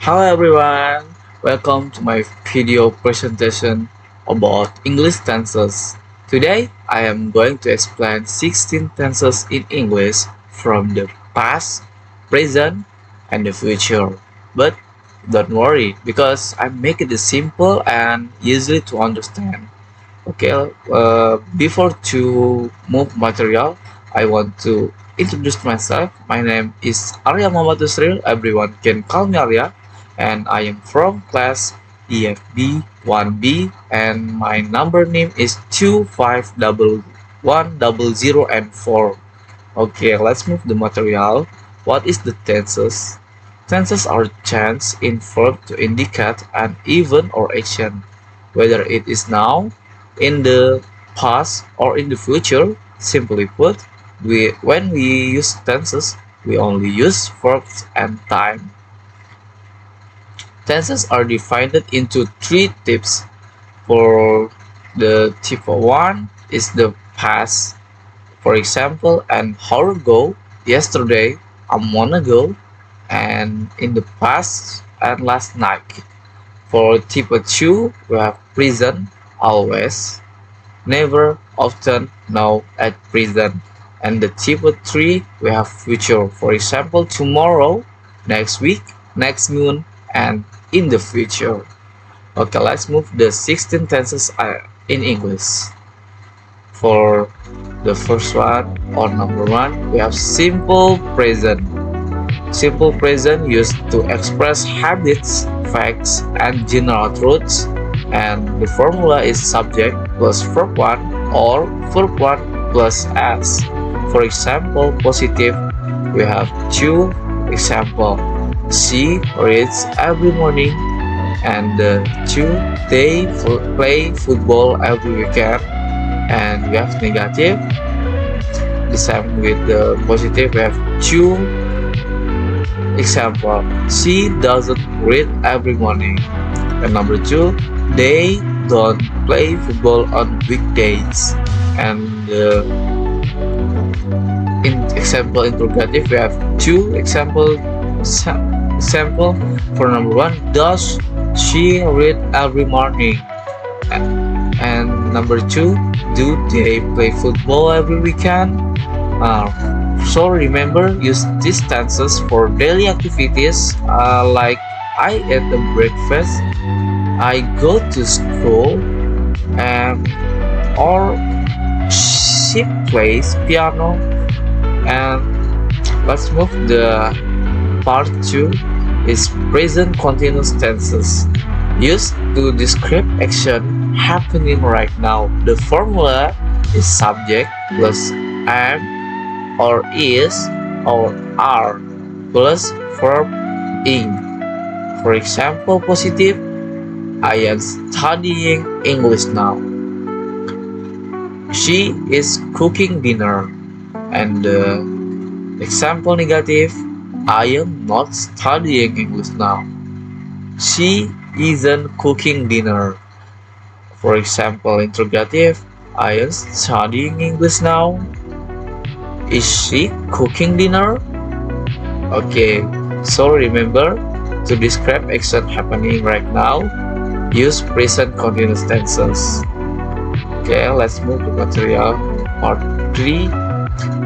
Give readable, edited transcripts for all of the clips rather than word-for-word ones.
Hello everyone, welcome to my video presentation about English tenses. Today I am going to explain 16 tenses in English from the past, present, and the future. But don't worry because I make it simple and easy to understand. Okay, before to move material, I want to introduce myself. My name is Arya Muhammad Usril. Everyone can call me Arya, and I am from class EFB 1B, and my number name is 25110 and 4. Okay, let's move the material. What is the tenses? Tenses are change in verb to indicate an event or action, whether it is now, in the past, or in the future. Simply put, when we use tenses, we only use verbs and time. Tenses are divided into three types. For the type 1 is the past. For example, an hour ago, yesterday, a month ago, and in the past and last night. For type 2, we have present, always, never, often, now, at present. And the type 3, we have future. For example, tomorrow, next week, next month, and in the future. Okay, let's move the 16 tenses in English. For the first one, or number 1, we have simple present. Simple present used to express habits, facts, and general truths, and the formula is subject plus verb 1 or verb 1 plus s. For example, positive, we have two example. She reads every morning, and two, they play football every weekend. And we have negative, the same with the positive, we have two example. She doesn't read every morning. And number 2, they don't play football on weekdays. And in example interrogative, we have two example. For number 1, does she read every morning? And number 2, do they play football every weekend? So remember, use these tenses for daily activities like I eat a breakfast, I go to school, and or she plays piano. And let's move the part 2 is present continuous tenses used to describe action happening right now. The formula is subject plus am or is or are plus verb ing. For example, positive, I am studying English now. She is cooking dinner. And the example negative, I am not studying English now. She isn't cooking dinner. For example, interrogative, I am studying English now. Is she cooking dinner? Okay, so remember, to describe action happening right now, use present continuous tenses. Okay, let's move to material part 3.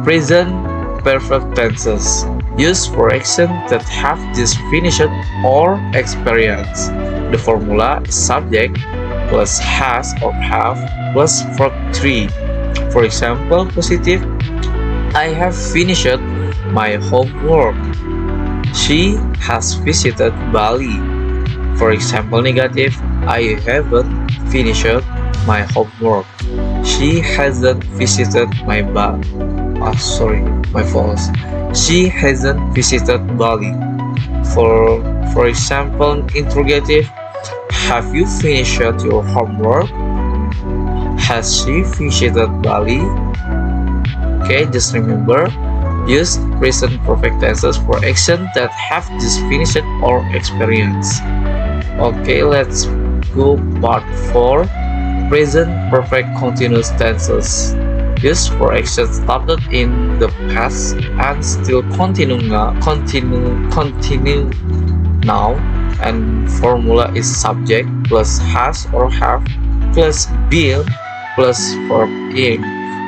Present perfect tenses used for action that have just finished or experienced. The formula is subject plus has or have plus verb 3. For example, positive, I have finished my homework. She has visited Bali. For example, negative, I haven't finished my homework. She hasn't visited my fault. She hasn't visited Bali. For example, interrogative, have you finished your homework? Has she visited Bali? Okay, just remember, use present perfect tenses for action that have just finished or experienced. Okay, let's go part 4. Present perfect continuous tenses used for actions started in the past and still continue now. and formula is subject plus has or have plus been plus verb ing.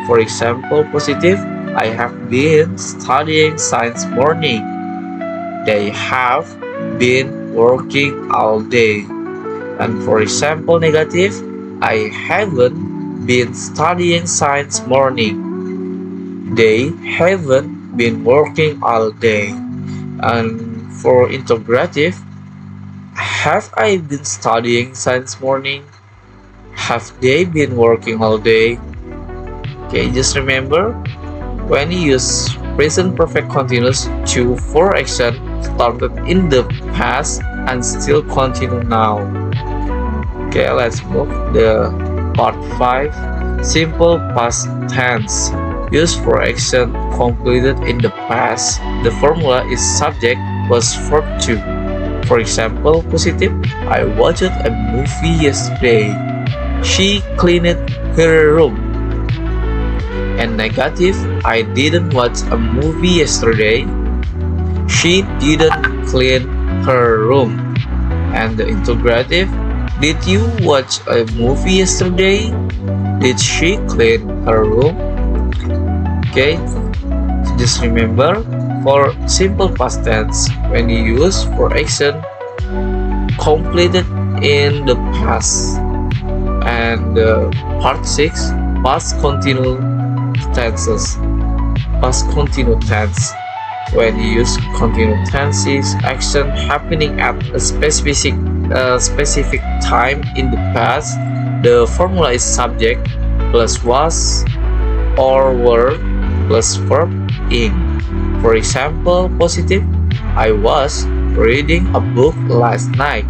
For example, positive, I have been studying science morning. They have been working all day. And for example, negative, I haven't been studying science morning. They haven't been working all day. And for interrogative, have I been studying science morning? Have they been working all day? Okay, just remember, when you use present perfect continuous to for action started in the past and still continue now. Okay, let's move the part 5. Simple past tense. Used for action completed in the past. The formula is subject plus verb to. For example, positive, I watched a movie yesterday. She cleaned her room. And negative, I didn't watch a movie yesterday. She didn't clean her room. And the interrogative, did you watch a movie yesterday? Did she clean her room? Okay, just remember, for simple past tense, when you use for action completed in the past. And part 6, past continuous tenses. Past continuous tense. When you use continuous tenses, action happening at a specific time in the past, the formula is subject plus was or were plus verb ing. For example, positive, I was reading a book last night.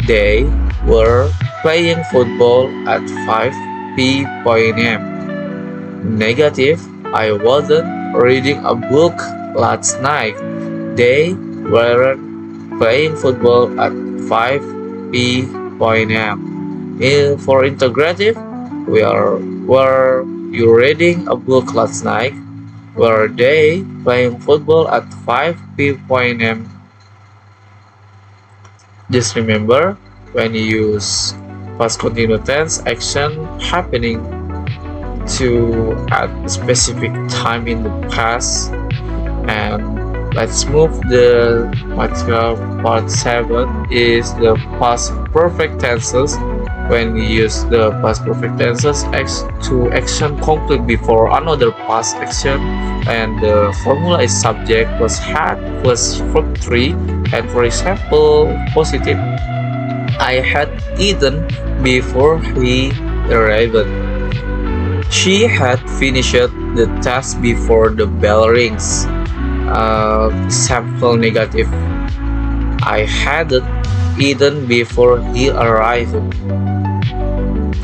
They were playing football at 5 p.m. Negative, I wasn't reading a book last night. They weren't playing football at 5 p.m. For interrogative, were you reading a book last night? Were they playing football at 5 p.m.? Just remember, when you use past continuous tense, action happening to at a specific time in the past. And let's move the part 7 is the past perfect tenses. When we use the past perfect tenses to action complete before another past action, and the formula is subject plus had plus verb 3. And for example, positive, I had eaten before he arrived. She had finished the task before the bell rings. Sample negative, I hadn't eaten before he arrived.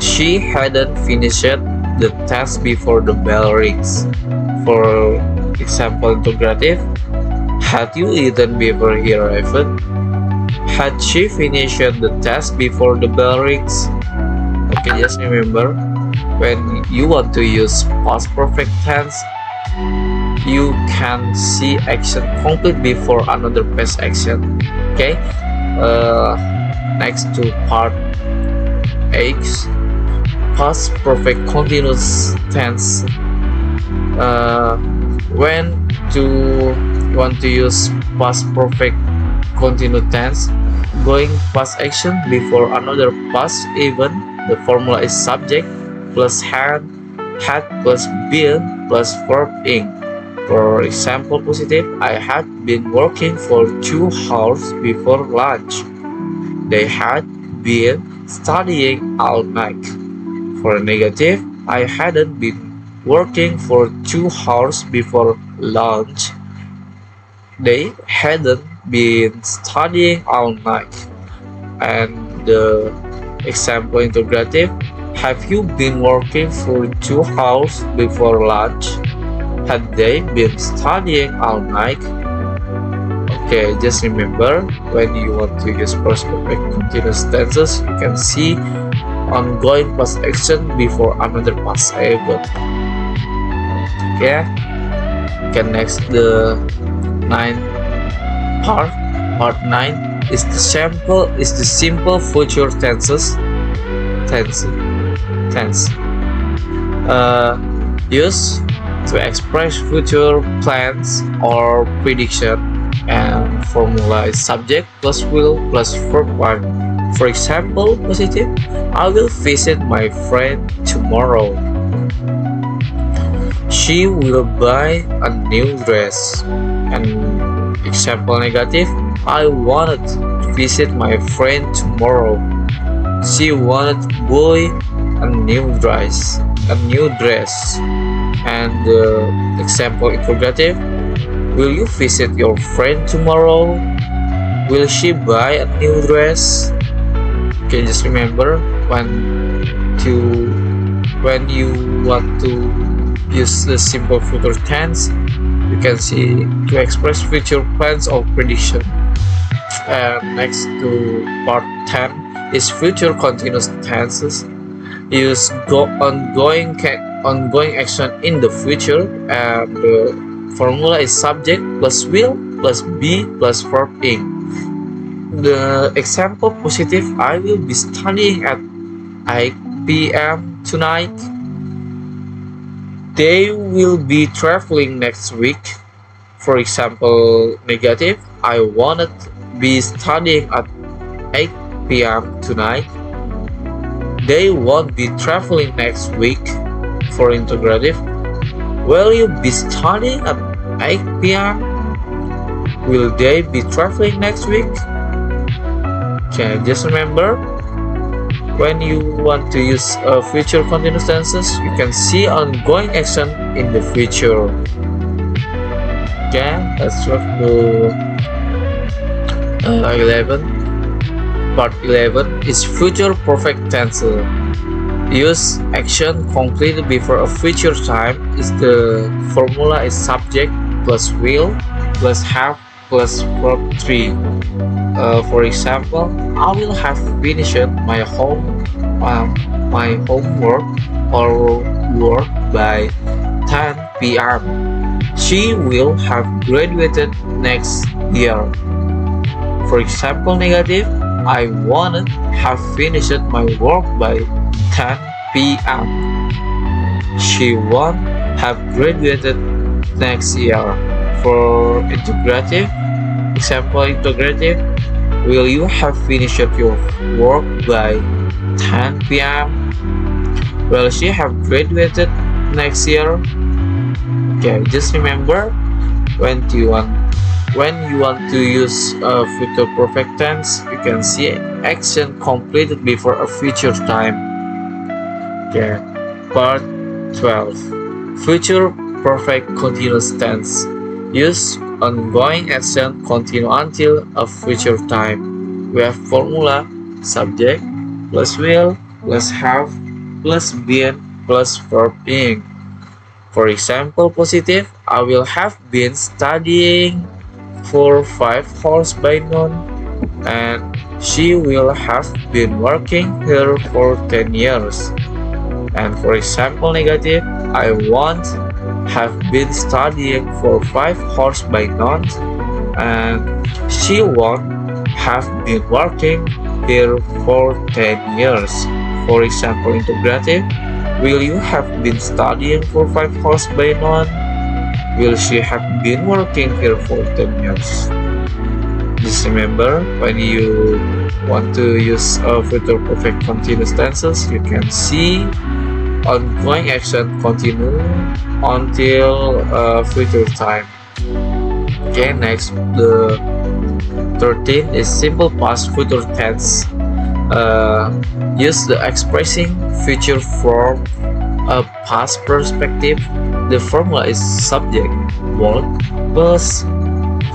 She hadn't finished the task before the bell rings. For example, interrogative, had you eaten before he arrived? Had she finished the task before the bell rings? Okay, just remember, when you want to use past perfect tense, you can see action complete before another past action. Okay, next to part 8, past perfect continuous tense. When to want to use past perfect continuous tense, going past action before another past event, the formula is subject plus had plus been plus verb ing. For example, positive, I had been working for 2 hours before lunch. They had been studying all night. For negative, I hadn't been working for 2 hours before lunch. They hadn't been studying all night. And the example interrogative, have you been working for 2 hours before lunch? Had they been studying all night? Okay, just remember, when you want to use past perfect continuous tenses, you can see ongoing past action before another past event. Okay, next the 9th part 9 is the simple future tense used to express future plans or prediction, and formula is subject plus will plus verb 1. For example, positive, I will visit my friend tomorrow. She will buy a new dress. And example negative, I wanted to visit my friend tomorrow. She wanted to buy a new dress. And example interrogative, will you visit your friend tomorrow? Will she buy a new dress? Okay, just remember when you want to use the simple future tense, you can see to express future plans or prediction. And next to part 10 is future continuous tenses. Use ongoing action in the future, and the formula is subject plus will plus be plus verb ing. The example positive, I will be studying at 8 p.m. tonight. They will be traveling next week. For example negative, I wanted to be studying at 8 p.m. tonight. They won't be traveling next week. For interrogative, will you be studying at 8 p.m.? Will they be traveling next week? Okay, just remember, when you want to use future continuous tenses, you can see ongoing action in the future. Okay, let's move to 11. Part 11 is future perfect tense. Use action completed before a future time. The formula is subject plus will plus have plus verb 3. For example, I will have finished my homework or work by 10 p.m. She will have graduated next year. For example negative, I won't have finished my work by 10 p.m. She won't have graduated next year. For integrative, example integrative, will you have finished your work by 10 p.m.? Will she have graduated next year? Okay, just remember, when you want to use a future perfect tense, you can see action completed before a future time. Okay, part 12, future perfect continuous tense. Use ongoing action continue until a future time. We have formula subject plus will plus have plus been plus verb being. For example positive, I will have been studying for 5 hours by noon, and she will have been working here for 10 years. And for example negative, I won't have been studying for 5 hours by noon, and she won't have been working here for 10 years. For example integrative, will you have been studying for 5 hours by noon? Will she have been working here for 10 years? Just remember, when you want to use a future perfect continuous tenses, you can see ongoing action continue until future time. Okay, next the 13 is simple past future tense. Use the expressing future from a past perspective. The formula is subject would plus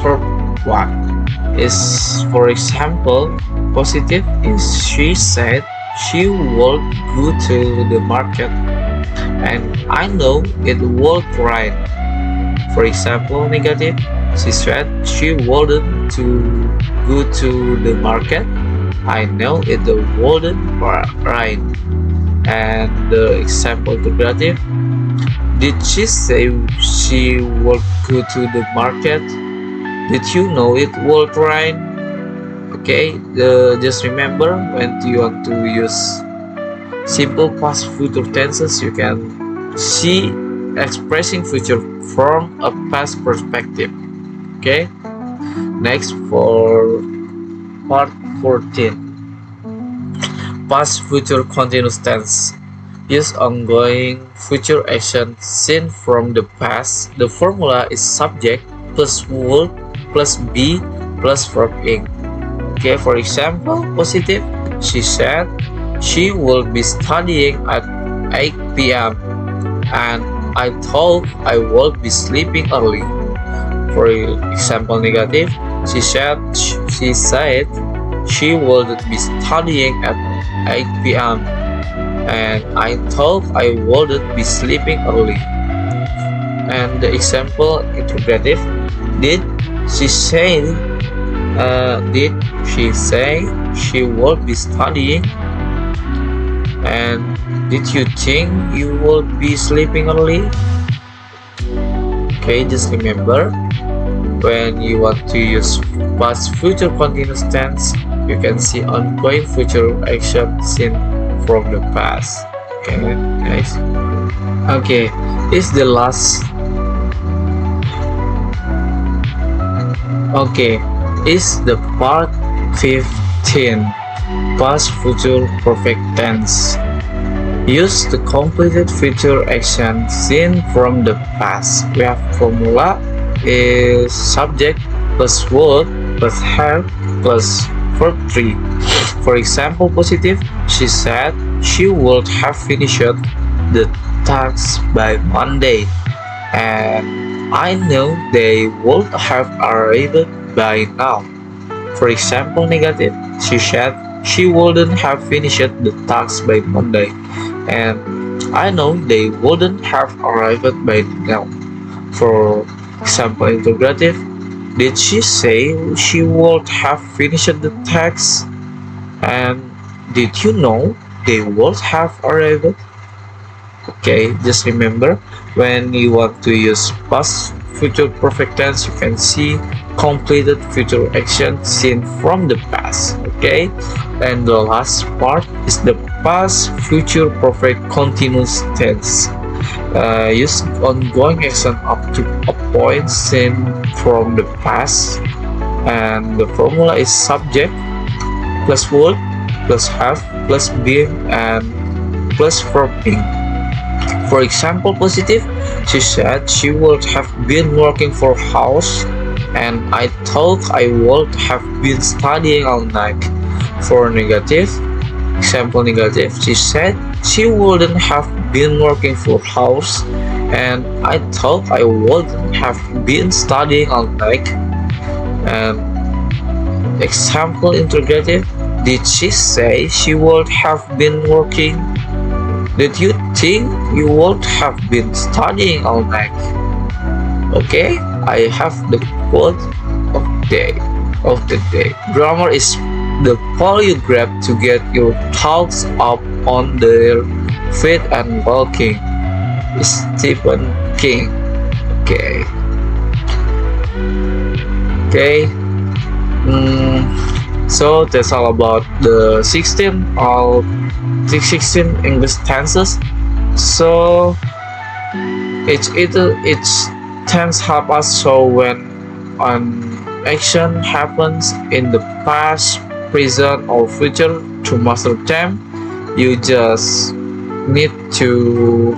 verb 1. Is for example positive is she said she would go to the market, and I know it would rain. For example negative, she said she wouldn't to go to the market, I know it wouldn't rain. And the example interrogative, did she say she would go to the market? Did you know it would rain? Okay, just remember when you want to use simple past future tenses, you can see expressing future from a past perspective. Okay, next for part 14, past future continuous tense. Use ongoing future action seen from the past. The formula is subject plus would plus be plus verb ing. Okay, for example, positive, she said she will be studying at 8 p.m. and I thought I would be sleeping early. For example, negative, she said she would be studying at 8 p.m. and I thought I would be sleeping early. And the example interrogative, did she say did she say she would be studying? And did you think you would be sleeping early? Okay, just remember when you want to use past future continuous tense, you can see ongoing future action seen from the past. Okay, guys. Okay, is the last. Okay, is the part 15, past future perfect tense. Use the completed future action seen from the past. We have formula is subject plus would plus have plus verb 3. For example, positive, she said she would have finished the task by Monday, and I know they would have arrived by now. For example, negative, she said she wouldn't have finished the task by Monday, and I know they wouldn't have arrived by now. For example, interrogative, did she say she would have finished the task? And did you know they would have arrived? Okay, just remember when you want to use past future perfect tense, you can see completed future action seen from the past. Okay, and the last part is the past future perfect continuous tense. Use ongoing action up to a point seen from the past, and the formula is subject plus would plus have plus been and plus verb ing. For example, positive, she said she would have been working for house and I thought I would have been studying all night. For negative, example negative, she said she wouldn't have been working for house and I thought I wouldn't have been studying all night. And example interrogative, did she say she would have been working? Did you think you would have been studying all night? Okay, I have the quote of the day. Grammar is the power you grab to get your thoughts up on their feet and walking. Stephen King. Okay. Okay. So that's all about the 16 English tenses. So each tense help us show when an action happens in the past, present, or future. To master them, you just need to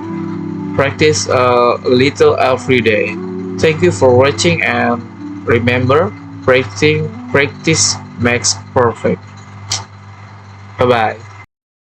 practice a little every day. Thank you for watching, and remember, practice makes perfect. Bye bye.